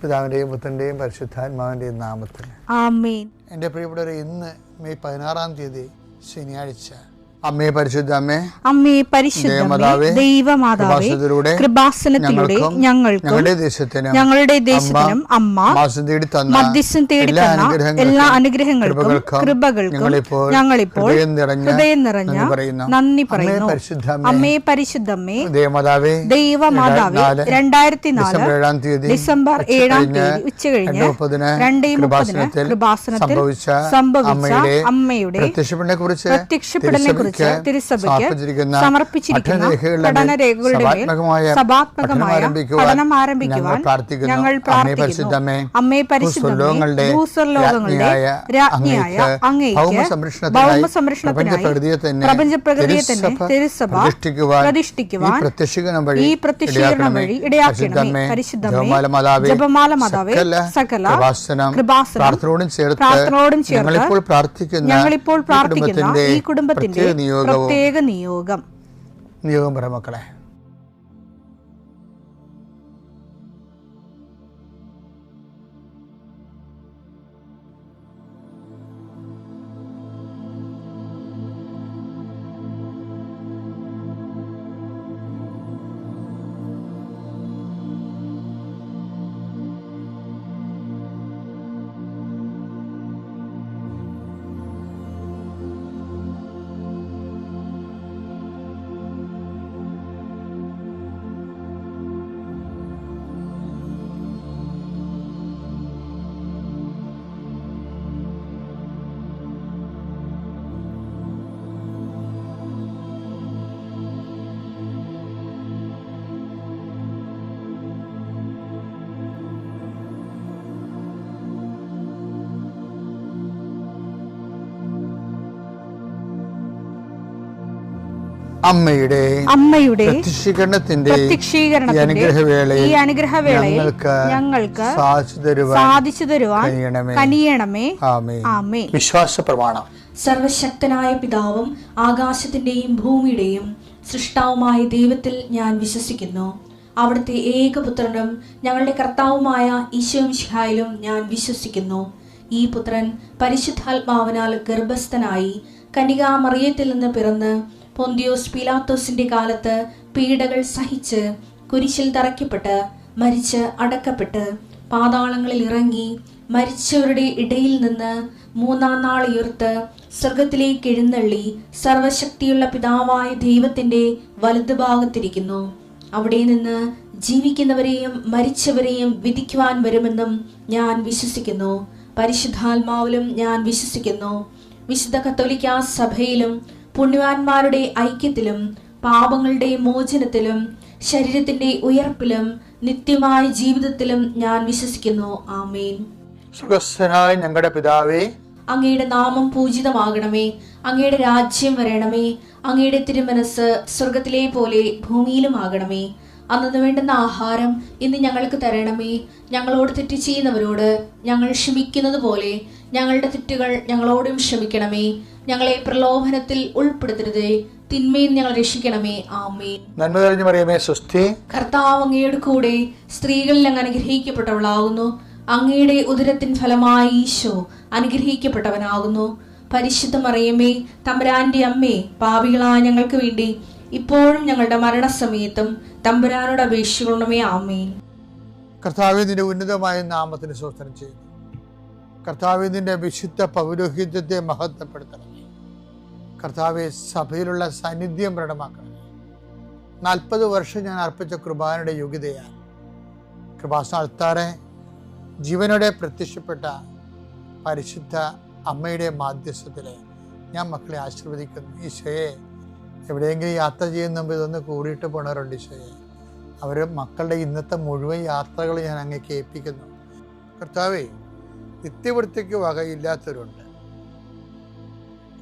പിതാവിൻ്റെയും പുത്രൻ്റെയും പരിശുദ്ധാത്മാവിൻ്റെയും നാമത്തിൽ ആമേൻ. എൻ്റെ പ്രിയപ്പെട്ടവരെ, ഇന്ന് മെയ് 16-ാം തീയതി ശനിയാഴ്ച. അമ്മേ പരിശുദ്ധ അമ്മേ, അമ്മേ പരിശുദ്ധമേ, ദൈവമാതാവേ, കൃപാസനത്തിലൂടെ ഞങ്ങൾക്കും ഞങ്ങളുടെ ദേശത്തിനും അമ്മ മധ്യസ്ഥം തേടി തന്ന എല്ലാ അനുഗ്രഹങ്ങൾക്കും കൃപകൾക്കും ഞങ്ങളിപ്പോൾ ഹൃദയം നിറഞ്ഞ നന്ദി പറയുന്നു. അമ്മേ പരിശുദ്ധമേ, ദൈവമാതാവേ, 2004 ഡിസംബർ 7-ാം തീയതി ഉച്ചകഴിഞ്ഞ് 2:30 കൃപാസനത്തിൽ സംഭവിച്ച അമ്മയുടെ പ്രത്യക്ഷപ്പെടലിനെ കുറിച്ച് തിരുസഭയ്ക്ക് സമർപ്പിച്ചിരിക്കുന്ന പഠനരേഖകളുടെ മേൽ സഭാത്മകമായ പഠനം ആരംഭിക്കുവാൻ ഞങ്ങൾ പ്രാർത്ഥിക്കുന്നു. അമ്മേ പരിശുദ്ധമേ, ഭൂസ്വർലോകങ്ങളുടെ രാജ്ഞിയായ അങ്ങേയ്ക്ക് ഭൗമസംരക്ഷണത്തിനായി പ്രപഞ്ചപ്രകൃതിയെ തന്നെ തിരുസഭ പ്രതിഷ്ഠിക്കുവാൻ ഈ പ്രത്യക്ഷീകരണം വഴി ഇടയാക്കണമേ. പരിശുദ്ധമേ, ജപമാല മാതാവേ, സകല കൃപാസനം പ്രാർത്ഥനയോടും ചേർത്ത് ഞങ്ങളിപ്പോൾ പ്രാർത്ഥിക്കുന്ന ഈ കുടുംബത്തിന്റെ പ്രത്യേക നിയോഗം പറ മക്കളെ. അമ്മയുടെ പ്രത്യക്ഷീകരണത്തിന്റെ ഈ അനുഗ്രഹവേളയിൽ ഞങ്ങൾക്ക് സാധിച്ചു തരുവാൻ കനിയണമേ. ആമേൻ. വിശ്വാസ പ്രമാണം. സർവശക്തനായ പിതാവും ആകാശത്തിന്റെയും ഭൂമിയുടെയും സൃഷ്ടാവുമായ ദൈവത്തിൽ ഞാൻ വിശ്വസിക്കുന്നു. അവിടുത്തെ ഏകപുത്രനും ഞങ്ങളുടെ കർത്താവുമായ ഈശോ മിശിഹായിലും ഞാൻ വിശ്വസിക്കുന്നു. ഈ പുത്രൻ പരിശുദ്ധാത്മാവിനാൽ ഗർഭസ്ഥനായി കന്യകാമറിയത്തിൽ നിന്ന് പിറന്ന് പൊന്തിയോസ് പീലാത്തോസിന്റെ കാലത്ത് പീഡകൾ സഹിച്ച് കുരിശിൽ തറയ്ക്കപ്പെട്ട് മരിച്ച് അടക്കപ്പെട്ട് പാതാളങ്ങളിൽ ഇറങ്ങി മരിച്ചവരുടെ ഇടയിൽ നിന്ന് 3-ാം നാൾ ഉയർത്ത് സ്വർഗത്തിലേക്ക് എഴുന്നള്ളി സർവശക്തിയുള്ള പിതാവായ ദൈവത്തിന്റെ വലതുഭാഗത്തിരിക്കുന്നു. അവിടെ നിന്ന് ജീവിക്കുന്നവരെയും മരിച്ചവരെയും വിധിക്കുവാൻ വരുമെന്നും ഞാൻ വിശ്വസിക്കുന്നു. പരിശുദ്ധാത്മാവിലും ഞാൻ വിശ്വസിക്കുന്നു. വിശുദ്ധ കത്തോലിക്കാ സഭയിലും പുണ്യവാന്മാരുടെ ഐക്യത്തിലും പാപങ്ങളുടെ മോചനത്തിലും ശരീരത്തിന്റെ ഉയർപ്പിലും നിത്യമായ ജീവിതത്തിലും ഞാൻ വിശ്വസിക്കുന്നു. ആമേൻ. സ്വർഗ്ഗസ്ഥനായ ഞങ്ങളുടെ പിതാവേ, അങ്ങയുടെ നാമം പൂജിതമാകണമേ. അങ്ങയുടെ രാജ്യം വരണമേ. അങ്ങയുടെ തിരുമനസ് സ്വർഗത്തിലെ പോലെ ഭൂമിയിലും ആകണമേ. അന്നു വേണ്ടുന്ന ആഹാരം ഇന്ന് ഞങ്ങൾക്ക് തരണമേ. ഞങ്ങളോട് തെറ്റ് ചെയ്യുന്നവരോട് ഞങ്ങൾ ക്ഷമിക്കുന്നത് പോലെ ഞങ്ങളുടെ തെറ്റുകൾ ഞങ്ങളോടും ക്ഷമിക്കണമേ. ഞങ്ങളെ പ്രലോഭനത്തിൽ ഉൾപ്പെടുത്തരുതേ, തിന്മയിൽ ഞങ്ങൾ രക്ഷിക്കണമേ. ആമേൻ. നന്മ നിറഞ്ഞ മറിയമേ, സ്വസ്തി. കർത്താവ് അങ്ങയുടെ കൂടെ സ്ത്രീകളിൽ അങ്ങ് അനുഗ്രഹിക്കപ്പെട്ടവളാകുന്നു. അങ്ങയുടെ ഉദരത്തിൻ ഫലമായി ഈശോ അനുഗ്രഹിക്കപ്പെട്ടവനാകുന്നു. പരിശുദ്ധ മറിയമേ, തമ്പുരാന്റെ അമ്മേ, പാപികളായ ഞങ്ങൾക്ക് വേണ്ടി ഇപ്പോഴും ഞങ്ങളുടെ മരണസമയത്തും തമ്പുരാനോട് അപേക്ഷിക്കണമേ. ആമേൻ. കർത്താവേ, നിന്റെ ഉന്നതമായ നാമത്തിന് സ്തോത്രം ചെയ്യുന്നു. കർത്താവേ, നിന്റെ വിശുദ്ധ പൗരോഹിത്യത്തെ മഹത്വപ്പെടുത്തണമേ. കർത്താവെ, സഭയിലുള്ള സാന്നിധ്യം പ്രകടമാക്കണമേ. 40 വർഷം ഞാൻ അർപ്പിച്ച കൃപാനയുടെ യോഗ്യതയാൽ കൃപാസന അൾത്താറെ ജീവനോടെ പ്രത്യക്ഷപ്പെട്ട പരിശുദ്ധ അമ്മയുടെ മാധ്യസ്ഥത്തിലെ ഞാൻ മക്കളെ ആശീർവദിക്കുന്നു. ഈശോയെ, എവിടെയെങ്കിലും യാത്ര ചെയ്യുന്ന മുമ്പ് ഇതൊന്ന് കൂടിയിട്ട് പോണവരുണ്ട്. ഈശോയെ, അവർ മക്കളുടെ ഇന്നത്തെ മുഴുവൻ യാത്രകൾ ഞാൻ അങ്ങേക്ക് ഏൽപ്പിക്കുന്നു. കർത്താവേ, നിത്യവൃത്തിക്ക് വകയില്ലാത്തവരുണ്ട്.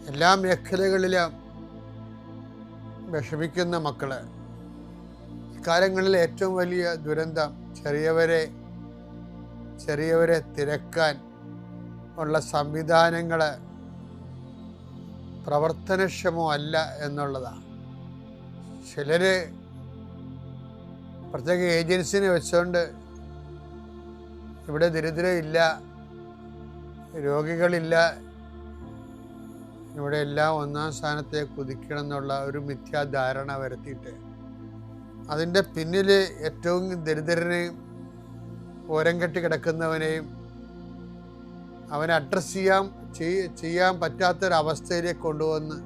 എല്ലാ മേഖലകളിലും വിഷമിക്കുന്ന മക്കള്. ഇക്കാലങ്ങളിൽ ഏറ്റവും വലിയ ദുരന്തം ചെറിയവരെ തിരക്കാൻ ഉള്ള സംവിധാനങ്ങൾ പ്രവർത്തനക്ഷമമല്ല എന്നുള്ളതാണ്. ചിലര് പ്രത്യേക ഏജൻസിനെ വെച്ചുകൊണ്ട് ഇവിടെ ദരിദ്രരില്ല, രോഗികളില്ല, ഇവിടെ എല്ലാം ഒന്നാം സ്ഥാനത്തെ കുതിക്കണം എന്നുള്ള ഒരു മിഥ്യാധാരണ വരുത്തിയിട്ട് അതിൻ്റെ പിന്നിൽ ഏറ്റവും ദരിദ്രനെയും ഓരം കെട്ടി കിടക്കുന്നവനെയും അവനെ അഡ്രസ്സ് ചെയ്യാൻ പറ്റാത്തൊരവസ്ഥയിലേക്ക് കൊണ്ടുവന്ന്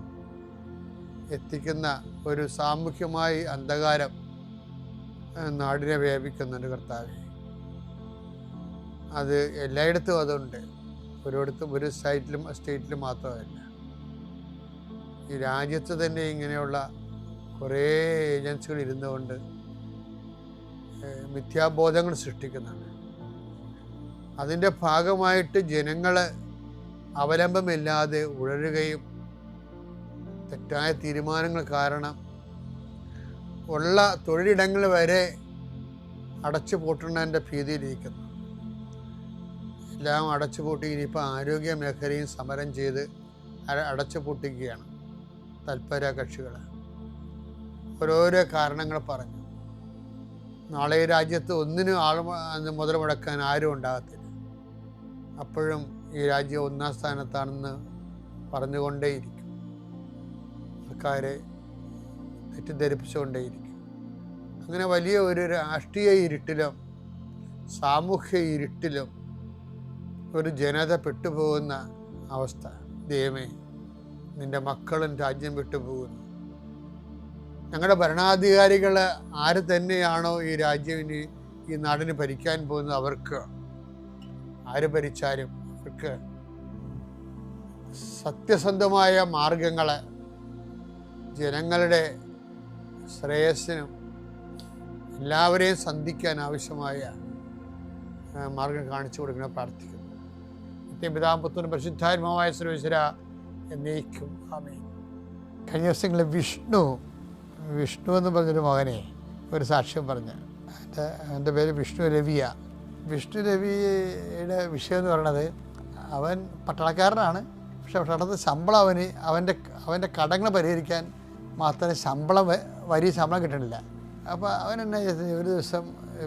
എത്തിക്കുന്ന ഒരു സാമൂഹ്യമായി അന്ധകാരം നാടിനെ വ്യാപിക്കുന്നുണ്ട് കർത്താവേ. അത് എല്ലായിടത്തും അതുണ്ട്, ഒരിടത്തും ഒരു സ്റ്റേറ്റിലും മാത്രമല്ല. ഈ രാജ്യത്ത് തന്നെ ഇങ്ങനെയുള്ള കുറേ ഏജൻസികൾ ഇരുന്നുകൊണ്ട് മിഥ്യാബോധങ്ങൾ സൃഷ്ടിക്കുന്നുണ്ട്. അതിൻ്റെ ഭാഗമായിട്ട് ജനങ്ങൾ അവലംബമില്ലാതെ ഉഴറുകയും തെറ്റായ തീരുമാനങ്ങൾ കാരണം ഉള്ള തൊഴിലിടങ്ങൾ വരെ അടച്ചു പൂട്ടുന്നതിൻ്റെ ഭീതിയിലിരിക്കുന്നു. എല്ലാം അടച്ചു പൂട്ടി ഇനിയിപ്പോൾ ആരോഗ്യ മേഖലയും സമരം ചെയ്ത് അടച്ചു പൂട്ടിക്കുകയാണ് തൽപര കക്ഷികൾ. ഓരോരോ കാരണങ്ങൾ പറഞ്ഞു. നാളെ ഈ രാജ്യത്ത് ഒന്നിനും മുതൽ മുടക്കാൻ ആരും ഉണ്ടാകത്തില്ല. അപ്പോഴും ഈ രാജ്യം ഒന്നാം സ്ഥാനത്താണെന്ന് പറഞ്ഞുകൊണ്ടേയിരിക്കും. ആൾക്കാരെ തെറ്റിദ്ധരിപ്പിച്ചുകൊണ്ടേയിരിക്കും. അങ്ങനെ വലിയ ഒരു രാഷ്ട്രീയ ഇരുട്ടിലും സാമൂഹ്യ ഇരുട്ടിലും ഒരു ജനത പെട്ടുപോകുന്ന അവസ്ഥ. ദൈവമേ, നിൻ്റെ മക്കളും രാജ്യം വിട്ടുപോകുന്നു. ഞങ്ങളുടെ ഭരണാധികാരികൾ ആര് തന്നെയാണോ ഈ രാജ്യം ഈ നാടിന് ഭരിക്കാൻ പോകുന്നത്, അവർക്ക് ആര് ഭരിച്ചാലും അവർക്ക് സത്യസന്ധമായ മാർഗങ്ങളെ ജനങ്ങളുടെ ശ്രേയസ്സിനും എല്ലാവരെയും സന്ധിക്കാൻ ആവശ്യമായ മാർഗം കാണിച്ചു കൊടുക്കണം പ്രാർത്ഥിക്കുന്നു. പിതാവും പുത്രനും പരിശുദ്ധാത്മാവായ സർവ്വേശ്വര എന്നേക്കും ആമേൻ. കഴിഞ്ഞ ദിവസങ്ങളിൽ വിഷ്ണു എന്ന് പറഞ്ഞൊരു മകനെ ഒരു സാക്ഷ്യം പറഞ്ഞ്, എൻ്റെ പേര് വിഷ്ണു രവിയ. വിഷ്ണു രവിയുടെ വിഷയം എന്ന് പറയുന്നത്, അവൻ പട്ടാളക്കാരനാണ്. പക്ഷെ പട്ടാളത്തിൽ ശമ്പളം അവൻ്റെ കടങ്ങൾ പരിഹരിക്കാൻ മാത്രമേ വലിയ ശമ്പളം കിട്ടണില്ല. അപ്പോൾ അവൻ എന്നാ ചെയ്തത്, ഒരു ദിവസം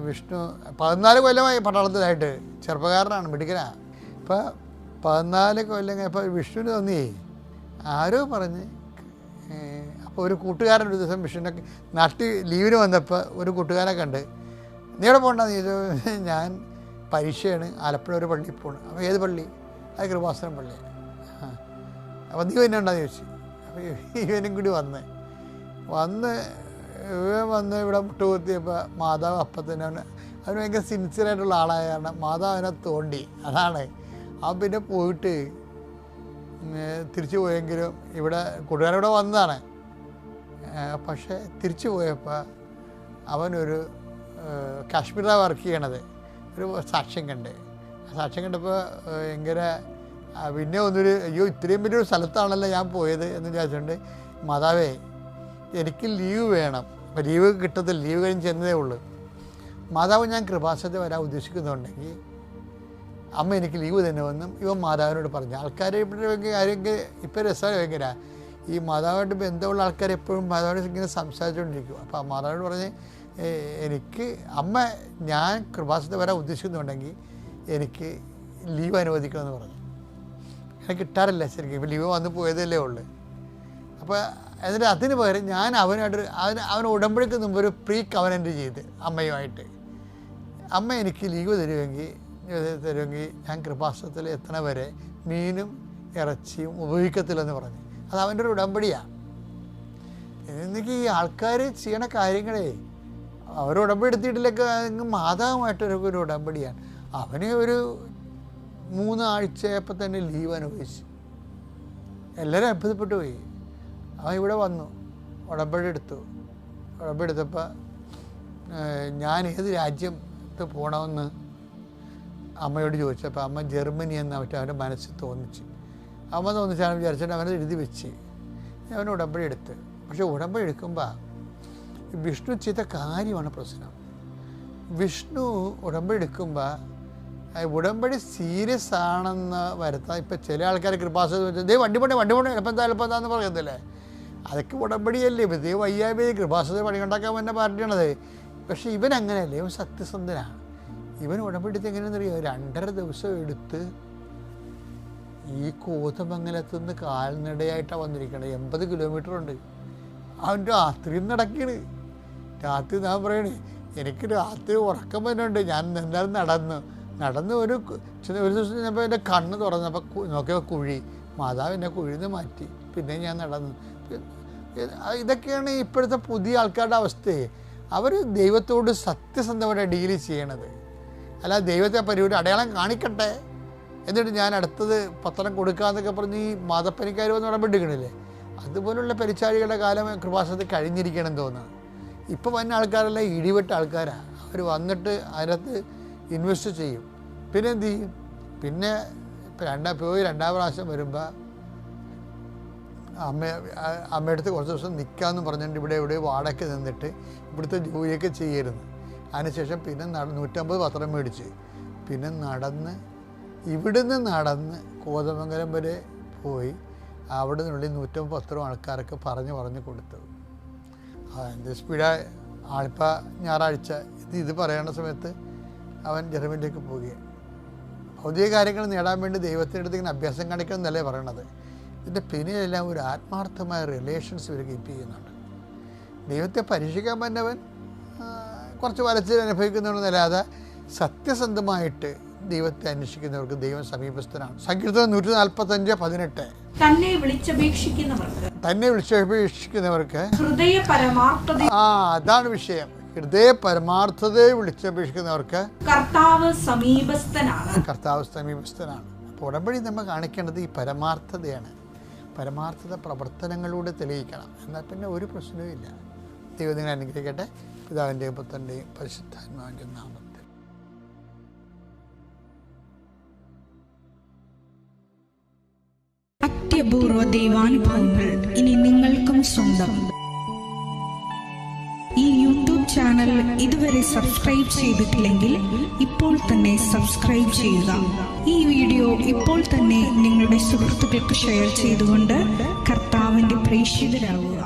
വിഷ്ണു 14 കൊല്ലമായി പട്ടാളത്തിലായിട്ട്, ചെറുപ്പക്കാരനാണ്, മിടുക്കനാണ്. ഇപ്പോൾ 14 കൊല്ലം കഴിഞ്ഞപ്പോൾ വിഷ്ണുവിന് തോന്നി, ആരോ പറഞ്ഞ്. അപ്പോൾ ഒരു കൂട്ടുകാരൻ ഒരു ദിവസം വിഷ്ണുവിനെ നാട്ടിൽ ലീവിന് വന്നപ്പോൾ ഒരു കൂട്ടുകാരെ കണ്ട്, നീ എവിടെ പോകണ്ടെന്ന് ചോദിച്ചു. ഞാൻ പരീക്ഷയാണ്, ആലപ്പുഴ ഒരു പള്ളിയിൽ പോകണം. അപ്പോൾ ഏത് പള്ളി? അത് കൃപാസനം പള്ളി. അപ്പോൾ നീ തന്നെ ഉണ്ടെന്ന് ചോദിച്ചു. അപ്പോൾ ഇവനും കൂടി വന്ന് ഇവിടെ മുട്ടുകുത്തിയപ്പോൾ മാതാവ് അപ്പം തന്നെ അവന് ഭയങ്കര സിൻസിയറായിട്ടുള്ള ആളായ കാരണം മാതാവ് അവനെ തോണ്ടി. അതാണ് അവൻ പിന്നെ പോയിട്ട് തിരിച്ചു പോയെങ്കിലും ഇവിടെ കൂട്ടുകാരിവിടെ വന്നതാണ്. പക്ഷേ തിരിച്ചു പോയപ്പോൾ അവനൊരു കാശ്മീരിലാണ് വർക്ക് ചെയ്യണത്. ഒരു സാക്ഷ്യം കണ്ട്. സാക്ഷ്യം കണ്ടപ്പോൾ ഭയങ്കര പിന്നെ അയ്യോ ഇത്രയും വലിയൊരു സ്ഥലത്താണല്ലോ ഞാൻ പോയത് എന്ന് വിചാരിച്ചുകൊണ്ട്, മാതാവേ എനിക്ക് ലീവ് വേണം. അപ്പോൾ ലീവ് കിട്ടത്തില്ല, ലീവ് കഴിഞ്ഞ് ചെന്നതേ ഉള്ളൂ. മാതാവ്, ഞാൻ കൃപാസനത്തിൽ വരാൻ ഉദ്ദേശിക്കുന്നുണ്ടെങ്കിൽ അമ്മ എനിക്ക് ലീവ് തന്നെ വന്നും ഇവൻ മാതാവിനോട് പറഞ്ഞു. ആൾക്കാരെ ആരെങ്കിലും ഇപ്പോൾ രസമാണ് ഭയങ്കര ഈ മാതാവായിട്ട് ബന്ധമുള്ള ആൾക്കാർ എപ്പോഴും മാതാവിനോട് ഇങ്ങനെ സംസാരിച്ചുകൊണ്ടിരിക്കും. അപ്പോൾ മാതാവിനോട് പറഞ്ഞ്, ഞാൻ കൃപാസനത്തിൽ വരാൻ ഉദ്ദേശിക്കുന്നുണ്ടെങ്കിൽ എനിക്ക് ലീവ് അനുവദിക്കണമെന്ന് പറഞ്ഞു. എനിക്ക് കിട്ടാറില്ല ശരിക്കും, ഇപ്പോൾ ലീവ് വന്ന് പോയതല്ലേ ഉള്ളൂ. അപ്പോൾ എന്നിട്ട് അതിന് പകരം ഞാൻ അവൻ ഉടമ്പടിക്ക് മുമ്പ് ഒരു പ്രീ കവനൻ്റ് ചെയ്ത് അമ്മയുമായിട്ട്, അമ്മ എനിക്ക് ലീവ് തരുമെങ്കിൽ ഞാൻ കൃപാസനത്തിൽ എത്തണ വരെ മീനും ഇറച്ചിയും ഉപയോഗിക്കത്തില്ലെന്ന് പറഞ്ഞു. അത് അവൻ്റെ ഒരു ഉടമ്പടിയാണ്. എനിക്ക് ഈ ആൾക്കാർ ചെയ്യണ കാര്യങ്ങളെ അവർ ഉടമ്പടി എടുത്തിട്ടില്ലൊക്കെ മാതാവുമായിട്ടൊരു ഉടമ്പടിയാണ്. അവന് ഒരു 3 ആഴ്ചയപ്പോൾ തന്നെ ലീവ് അനുഭവിച്ചു. എല്ലാവരും അത്ഭുതപ്പെട്ടു പോയി. അവൻ ഇവിടെ വന്നു, ഉടമ്പടി എടുത്തപ്പോൾ ഞാൻ ഏത് രാജ്യത്ത് പോകണമെന്ന് അമ്മയോട് ചോദിച്ചപ്പോൾ അമ്മ ജർമ്മനി എന്ന് അവൻ്റെ മനസ്സിൽ തോന്നിച്ച്. അമ്മ തോന്നിച്ചാണ് വിചാരിച്ചിട്ട് അവനത് എഴുതി വെച്ച് അവൻ ഉടമ്പടി എടുത്ത്. പക്ഷെ ഉടമ്പടി എടുക്കുമ്പോൾ വിഷ്ണു ചെയ്ത കാര്യമാണ് പ്രശ്നം. വിഷ്ണു ഉടമ്പടി എടുക്കുമ്പോൾ ഉടമ്പടി സീരിയസ് ആണെന്ന് വരുത്താൻ ഇപ്പം ചില ആൾക്കാർ കൃപാസനത്തിൽ വണ്ടി പോണേ എളുപ്പം എന്താന്ന് പറയുന്നില്ലേ, അതൊക്കെ ഉടമ്പടിയല്ലേ. ഇപ്പം ദൈവം വയ്യായ്മ കൃപാസനത്തിൽ പണി ഉണ്ടാക്കാൻ വന്ന പാർട്ടിയാണത്. പക്ഷേ ഇവൻ അങ്ങനെയല്ലേ, ഇവൻ സത്യസന്ധനാണ്. ഇവൻ ഉടമ്പടിച്ച് എങ്ങനെയാണെന്നറിയോ, 2.5 ദിവസം എടുത്ത് ഈ കോതമംഗലത്തു നിന്ന് കാൽനടയായിട്ടാണ് വന്നിരിക്കണത്. 80 കിലോമീറ്ററുണ്ട്. അവൻ രാത്രിയും നടക്കണ്. രാത്രി ഞാൻ പറയണേ, എനിക്ക് രാത്രി ഉറക്കം വരുന്നുണ്ട്. ഞാൻ എന്തായാലും നടന്ന് ഒരു ദിവസം ഞാൻ എൻ്റെ കണ്ണ് തുറന്നപ്പോൾ നോക്കിയപ്പോൾ കുഴി. മാതാവ് എന്നെ കുഴിയിൽ നിന്ന് മാറ്റി. പിന്നെ ഞാൻ നടന്നു. ഇതൊക്കെയാണ് ഇപ്പോഴത്തെ പുതിയ ആൾക്കാരുടെ അവസ്ഥയെ. അവർ ദൈവത്തോട് സത്യസന്ധമായിട്ട് ഡീല് ചെയ്യണത്. അല്ല ദൈവത്തെ പരിപാടി അടയാളം കാണിക്കട്ടെ, എന്നിട്ട് ഞാൻ അടുത്തത് പത്രം കൊടുക്കാമെന്നൊക്കെ പറഞ്ഞ് ഈ മതപ്പനിക്കാർ വന്ന് ഉടമ്പെടുക്കണില്ലേ, അതുപോലുള്ള പരിചാരികളുടെ കാലം കൃപാസനത്തിൽ കഴിഞ്ഞിരിക്കണം തോന്നുന്നു. ഇപ്പോൾ വന്ന ആൾക്കാരെല്ലാം ഇടിവെട്ട ആൾക്കാരാണ്. അവർ വന്നിട്ട് അതിനകത്ത് ഇൻവെസ്റ്റ് ചെയ്യും. പിന്നെ എന്ത് ചെയ്യും? പിന്നെ പോയി 2ാം പ്രാവശ്യം വരുമ്പോൾ അമ്മയുടെ അടുത്ത് കുറച്ച് ദിവസം നിൽക്കാമെന്ന് പറഞ്ഞിട്ട് ഇവിടെ വാടക നിന്നിട്ട് ഇവിടുത്തെ ജോലിയൊക്കെ ചെയ്യായിരുന്നു. അതിനുശേഷം പിന്നെ 150 പത്രം മേടിച്ച് പിന്നെ ഇവിടുന്ന് നടന്ന് കോതമംഗലം വരെ പോയി അവിടെ നിന്നുള്ള 150 പത്രം ആൾക്കാരൊക്കെ പറഞ്ഞ് കൊടുത്തു. എന്ത് സ്പീഡാണ് ആളിപ്പോൾ ഞായറാഴ്ച ഇത് പറയേണ്ട സമയത്ത് അവൻ ജർമ്മനിലേക്ക് പോവുകയാണ്. ഭൗതിക കാര്യങ്ങൾ നേടാൻ വേണ്ടി ദൈവത്തിൻ്റെ അടുത്ത് ഇങ്ങനെ അഭ്യാസം കാണിക്കണം എന്നല്ലേ പറയണത്. ഇതിൻ്റെ പിന്നിലെല്ലാം ഒരു ആത്മാർത്ഥമായ റിലേഷൻസ് ഇവർ കീപ്പ് ചെയ്യുന്നുണ്ട്. ദൈവത്തെ പരീക്ഷിക്കാൻ പറ്റുന്നവൻ കുറച്ച് വലച്ചിൽ അനുഭവിക്കുന്നവരെന്നല്ലാതെ സത്യസന്ധമായിട്ട് ദൈവത്തെ അന്വേഷിക്കുന്നവർക്ക് ദൈവം സമീപസ്ഥനാണ്. സങ്കീർത്തനം 145:18 തന്നെ വിളിച്ചപേക്ഷിക്കുന്നവർക്ക് ഹൃദയ പരമാർത്ഥത. അതാണ് വിഷയം. ഹൃദയ പരമാർത്ഥതയെ വിളിച്ചപേക്ഷിക്കുന്നവർക്ക് കർത്താവ് സമീപസ്ഥനാണ്. അപ്പോൾ ഉടമ്പടി നമ്മൾ കാണിക്കേണ്ടത് ഈ പരമാർത്ഥതയാണ്. പരമാർത്ഥത പ്രവർത്തനങ്ങളിലൂടെ തെളിയിക്കണം. എന്നാൽ പിന്നെ ഒരു പ്രശ്നവും ഇല്ല. ദൈവം നിങ്ങളെ അനുഗ്രഹിക്കട്ടെ. പിതാവിൻ്റെയും പുത്രൻ്റെയും പരിശുദ്ധാത്മാവിൻ്റെയും നാമത്തിൽ. അത്യപൂർവ ദൈവാനുഭവങ്ങൾ ഇനി നിങ്ങൾക്കും സ്വന്തം. ഈ യൂട്യൂബ് ചാനൽ ഇതുവരെ സബ്സ്ക്രൈബ് ചെയ്തിട്ടില്ലെങ്കിൽ ഇപ്പോൾ തന്നെ സബ്സ്ക്രൈബ് ചെയ്യുക. ഈ വീഡിയോ ഇപ്പോൾ തന്നെ നിങ്ങളുടെ സുഹൃത്തുക്കൾക്ക് ഷെയർ ചെയ്തുകൊണ്ട് കർത്താവിന്റെ പ്രേക്ഷിതരാകുക.